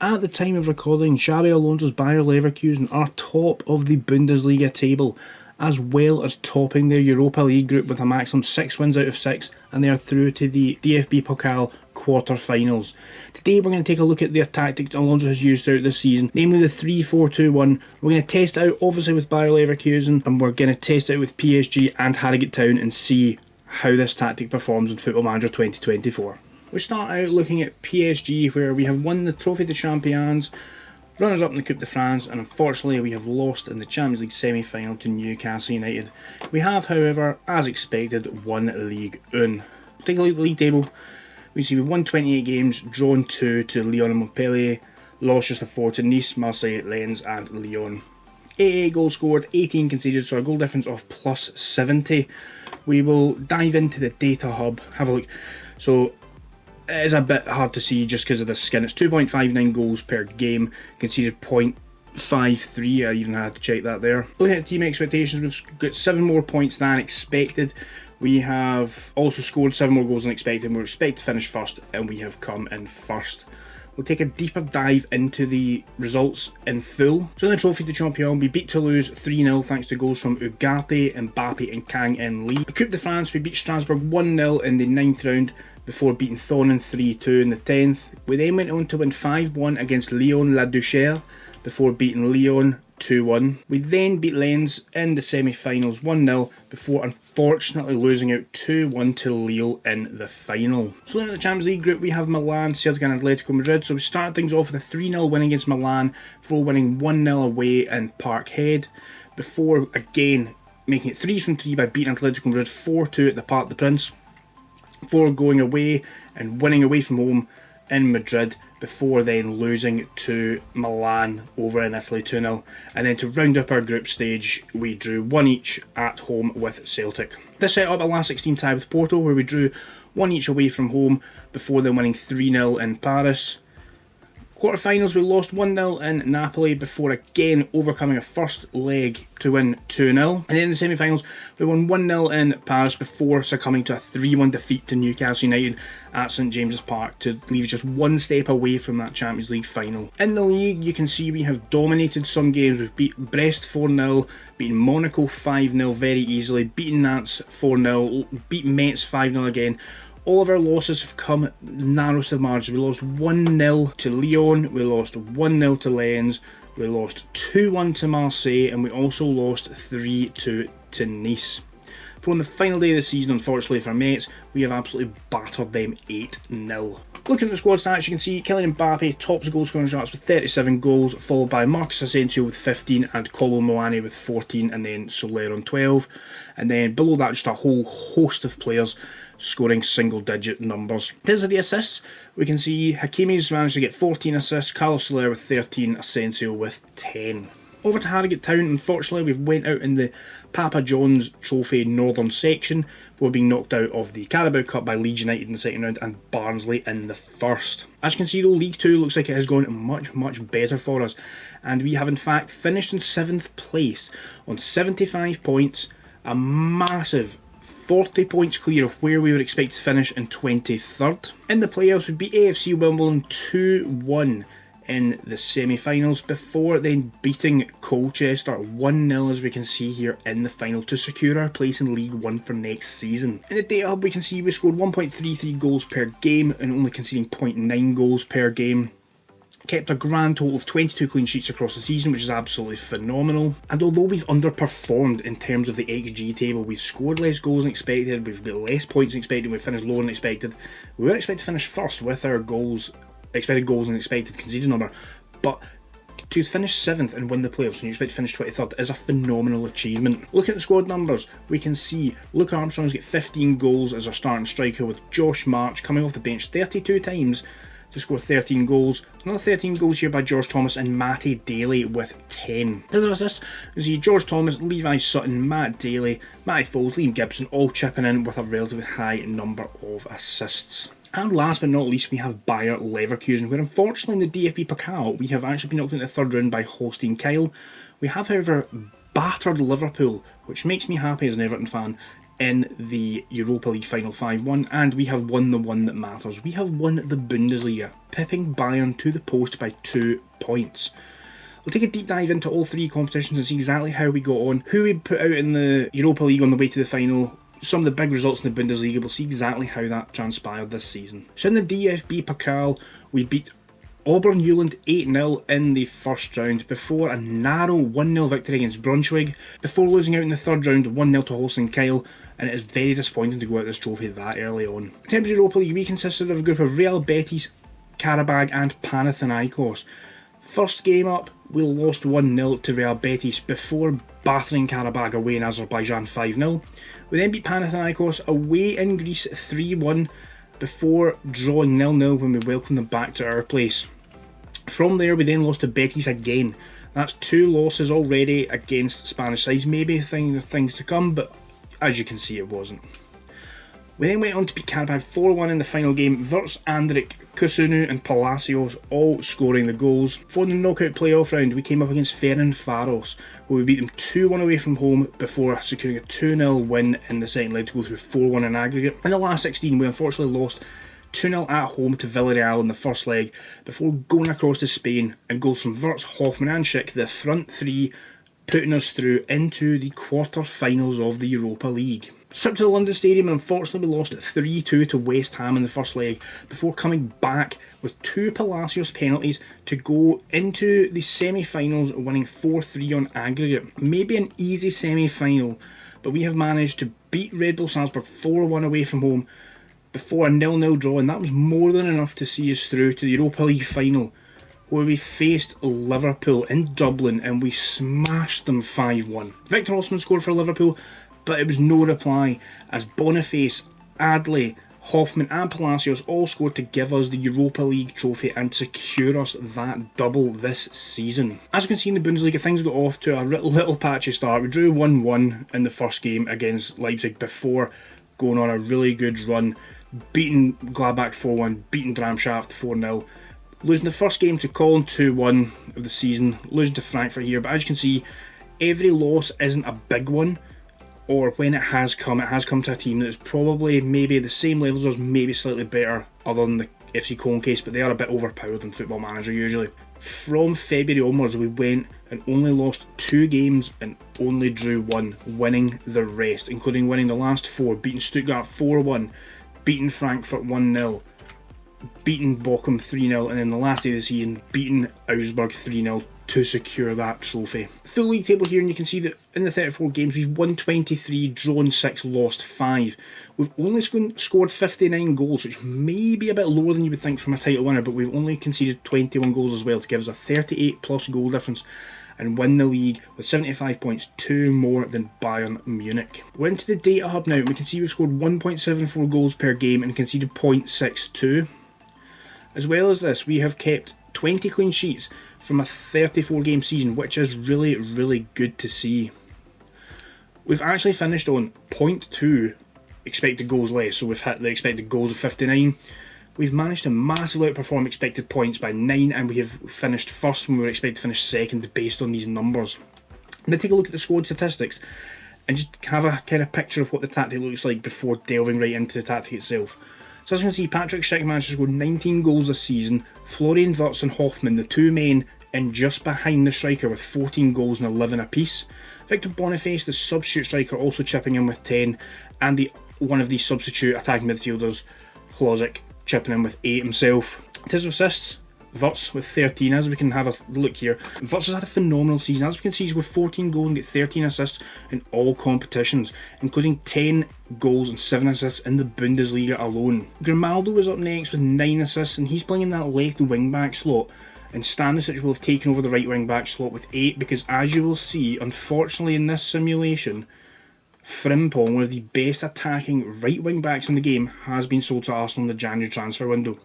At the time of recording, Xabi Alonso's Bayer Leverkusen are top of the Bundesliga table, as well as topping their Europa League group with a maximum 6 wins out of 6, and they are through to the DFB Pokal quarter-finals. Today we're going to take a look at the tactics Alonso has used throughout this season, namely the 3-4-2-1. We're going to test it out obviously with Bayer Leverkusen, and we're going to test it out with PSG and Harrogate Town and see how this tactic performs in Football Manager 2024. We start out looking at PSG, where we have won the Trophée des Champions, runners-up in the Coupe de France, and unfortunately we have lost in the Champions League semi-final to Newcastle United. We have, however, as expected, won Ligue 1. Take a look at the league table. We see we've won 28 games, drawn 2 to Lyon and Montpellier, lost just 4 to Nice, Marseille, Lens and Lyon. 88 goals scored, 18 conceded, so a goal difference of plus 70. We will dive into the data hub, have a look. So it is a bit hard to see just because of the skin. It's 2.59 goals per game, conceded 0.53, I even had to check that there. Looking at team expectations, we've got 7 more points than expected. We have also scored 7 more goals than expected. We're expected to finish first, and we have come in first. We'll take a deeper dive into the results in full. So in the Trophée des Champions, we beat Toulouse 3-0 thanks to goals from Ugarte, Mbappe and Kang En Lee. The Coupe de France, we beat Strasbourg 1-0 in the 9th round before beating Thonon 3-2 in the 10th. We then went on to win 5-1 against Lyon La Duchère before beating Lyon 2-1. We then beat Lens in the semi-finals 1-0 before unfortunately losing out 2-1 to Lille in the final. So in the Champions League group we have Milan, Celtic and Atletico Madrid. So we started things off with a 3-0 win against Milan before winning 1-0 away in Parkhead, before again making it 3 from 3 by beating Atletico Madrid 4-2 at the Parc des Princes, before going away and winning away from home in Madrid, before then losing to Milan over in Italy 2-0. And then to round up our group stage, we drew 1 each at home with Celtic. This set up a last 16 tie with Porto, where we drew 1 each away from home before then winning 3-0 in Paris. Quarterfinals, we lost 1-0 in Napoli before again overcoming a first leg to win 2-0. And then in the semi-finals, we won 1-0 in Paris before succumbing to a 3-1 defeat to Newcastle United at St James's Park to leave just 1 step away from that Champions League final. In the league, you can see we have dominated some games. We've beat Brest 4-0, beaten Monaco 5-0 very easily, beaten Nantes 4-0, beat Metz 5-0 again. All of our losses have come narrowest of margins. We lost 1-0 to Lyon, we lost 1-0 to Lens, we lost 2-1 to Marseille, and we also lost 3-2 to Nice. But on the final day of the season, unfortunately for Metz, we have absolutely battered them 8-0. Looking at the squad stats, you can see Kylian Mbappe tops goal scoring shots with 37 goals, followed by Marcus Asensio with 15 and Kolo Muani with 14, and then Soler on 12. And then below that, just a whole host of players scoring single-digit numbers. In terms of the assists, we can see Hakimi's managed to get 14 assists, Carlos Soler with 13, Asensio with 10. Over to Harrogate Town, unfortunately we've went out in the Papa John's Trophy Northern section, but we're being knocked out of the Carabao Cup by Leeds United in the second round and Barnsley in the first. As you can see though, League 2 looks like it has gone much better for us, and we have in fact finished in 7th place on 75 points, a massive 40 points clear of where we were expected to finish in 23rd. In the playoffs we beat AFC Wimbledon 2-1 in the semi-finals before then beating Colchester 1-0, as we can see here in the final, to secure our place in League 1 for next season. In the data hub we can see we scored 1.33 goals per game and only conceding 0.9 goals per game. Kept a grand total of 22 clean sheets across the season, which is absolutely phenomenal. And although we've underperformed in terms of the XG table, we've scored less goals than expected, we've got less points than expected, we've finished lower than expected. We were expected to finish first with our expected goals and expected conceded number, but to finish 7th and win the playoffs when you expect to finish 23rd is a phenomenal achievement. Looking at the squad numbers, we can see Luke Armstrong's got 15 goals as our starting striker, with Josh March coming off the bench 32 times to score 13 goals. Another 13 goals here by George Thomas and Matty Daly with 10. In terms of assists, you see George Thomas, Levi Sutton, Matt Daly, Matty Foles, Liam Gibson all chipping in with a relatively high number of assists. And last but not least, we have Bayer Leverkusen, where unfortunately in the DFB Pokal we have actually been knocked into the 3rd round by Holstein Kiel. We have however battered Liverpool, which makes me happy as an Everton fan, in the Europa League final 5-1, and we have won the one that matters. We have won the Bundesliga, pipping Bayern to the post by 2 points. We'll take a deep dive into all 3 competitions and see exactly how we got on, who we put out in the Europa League on the way to the final, some of the big results in the Bundesliga. We'll see exactly how that transpired this season. So in the DFB Pokal, we beat Auburn Newland 8-0 in the first round before a narrow 1-0 victory against Braunschweig, before losing out in the third round 1-0 to Holstein Kiel, and it is very disappointing to go out this trophy that early on. In terms of Europa League, we consisted of a group of Real Betis, Karabag and Panathinaikos. First game up, we lost 1-0 to Real Betis before battering Karabag away in Azerbaijan 5-0. We then beat Panathinaikos away in Greece 3-1 before drawing 0-0 when we welcomed them back to our place. From there, we then lost to Betis again. That's 2 losses already against Spanish sides. Maybe things to come, but as you can see, it wasn't. We then went on to beat Karabag 4-1 in the final game. Wirtz, Andrik, Kusunu and Palacios all scoring the goals. For the knockout playoff round, we came up against Ferencváros, where we beat them 2-1 away from home before securing a 2-0 win in the second leg to go through 4-1 in aggregate. In the last 16, we unfortunately lost 2-0 at home to Villarreal in the first leg before going across to Spain, and goals from Wirtz, Hoffman and Schick, the front 3, putting us through into the quarter-finals of the Europa League. Stripped to the London Stadium, and unfortunately we lost 3-2 to West Ham in the first leg before coming back with 2 Palacios penalties to go into the semi-finals, winning 4-3 on aggregate. Maybe an easy semi-final, but we have managed to beat Red Bull Salzburg 4-1 away from home before a 0-0 draw, and that was more than enough to see us through to the Europa League final, where we faced Liverpool in Dublin and we smashed them 5-1. Victor Osman scored for Liverpool, but it was no reply as Boniface, Adley, Hoffman and Palacios all scored to give us the Europa League trophy and secure us that double this season. As you can see in the Bundesliga, things got off to a little patchy start. We drew 1-1 in the first game against Leipzig before going on a really good run, beating Gladbach 4-1, beating Darmstadt 4-0. Losing the first game to Cologne 2-1 of the season, losing to Frankfurt here, but as you can see, every loss isn't a big one, or when it has come to a team that is probably maybe the same levels or maybe slightly better, other than the FC Cologne case, but they are a bit overpowered than Football Manager usually. From February onwards, we went and only lost 2 games and only drew 1, winning the rest, including winning the last 4, beating Stuttgart 4-1, beating Frankfurt 1-0, beating Bochum 3-0, and then the last day of the season, beating Augsburg 3-0 to secure that trophy. Full league table here, and you can see that in the 34 games, we've won 23, drawn 6, lost 5. We've only scored 59 goals, which may be a bit lower than you would think from a title winner, but we've only conceded 21 goals as well to give us a 38 plus goal difference and win the league with 75 points, 2 more than Bayern Munich. We're into the data hub now, and we can see we've scored 1.74 goals per game and conceded 0.62. As well as this, we have kept 20 clean sheets from a 34 game season, which is really, really good to see. We've actually finished on 0.2 expected goals less, so we've hit the expected goals of 59. We've managed to massively outperform expected points by 9, and we have finished first when we were expected to finish second based on these numbers. I'm going to take a look at the squad statistics and just have a kind of picture of what the tactic looks like before delving right into the tactic itself. So as you can see, Patrick Schick managed to score 19 goals this season, Florian Wirtz and Hoffman, the 2 men, in just behind the striker with 14 goals and 11 apiece. Victor Boniface, the substitute striker, also chipping in with 10, and one of the substitute attacking midfielders, Hložek, chipping in with 8 himself. In terms of assists, Wirtz with 13, as we can have a look here. Wirtz has had a phenomenal season. As we can see, he's got 14 goals and get 13 assists in all competitions, including 10 goals and 7 assists in the Bundesliga alone. Grimaldo is up next with 9 assists, and he's playing in that left wing back slot. And Stanisic will have taken over the right wing back slot with 8, because as you will see, unfortunately in this simulation, Frimpong, one of the best attacking right wing backs in the game, has been sold to Arsenal in the January transfer window.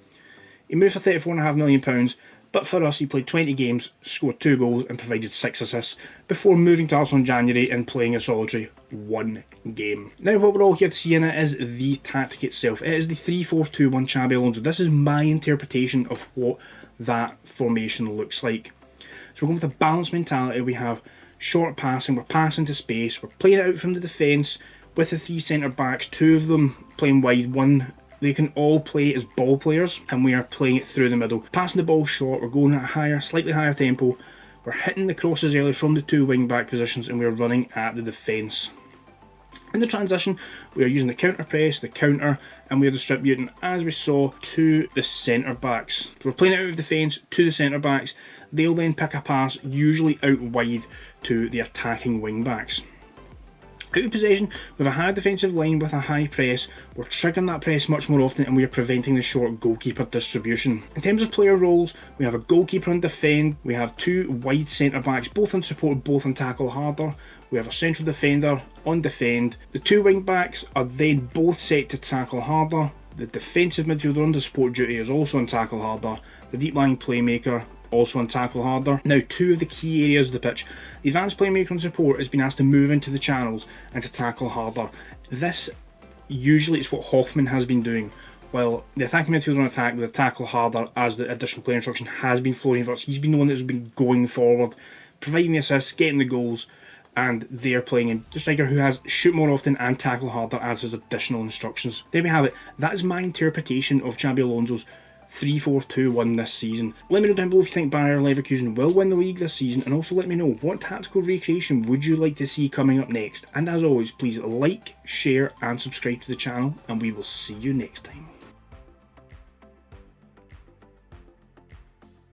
He moved for £34.5 million, but for us he played 20 games, scored 2 goals and provided 6 assists before moving to Arsenal in January and playing a solitary 1 game. Now what we're all here to see in it is the tactic itself. It is the 3-4-2-1 Xabi Alonso. This is my interpretation of what that formation looks like. So we're going with a balanced mentality. We have short passing, we're passing to space, we're playing it out from the defence, With the 3 centre backs, 2 of them playing wide, 1 they can all play as ball players, and we are playing it through the middle. Passing the ball short, we're going at a higher, slightly higher tempo, we're hitting the crosses early from the 2 wing back positions, and we're running at the defence. In the transition, we are using the counter press, the counter, and we are distributing, as we saw, to the centre backs. We're playing out of defence to the centre backs. They'll then pick a pass, usually out wide, to the attacking wing backs. Out of possession, with a high defensive line with a high press, we're triggering that press much more often, and we are preventing the short goalkeeper distribution. In terms of player roles, we have a goalkeeper on defend, we have 2 wide centre backs, both on support, both on tackle harder. We have a central defender on defend. The 2 wing backs are then both set to tackle harder. The defensive midfielder under support duty is also on tackle harder. The deep line playmaker also on tackle harder. Now, 2 of the key areas of the pitch. The advanced playmaker and support has been asked to move into the channels and to tackle harder. This usually is what Hoffman has been doing, while the attacking midfielder on attack with a tackle harder as the additional player instruction has been Florian Wirtz. He's been the one that's been going forward, providing the assists, getting the goals, and they're playing in the striker who has shoot more often and tackle harder as his additional instructions. There we have it. That is my interpretation of Xabi Alonso's 3-4-2-1 this season. Let me know down below if you think Bayer Leverkusen will win the league this season, and also let me know what tactical recreation would you like to see coming up next. And as always, please like, share and subscribe to the channel, and we will see you next time.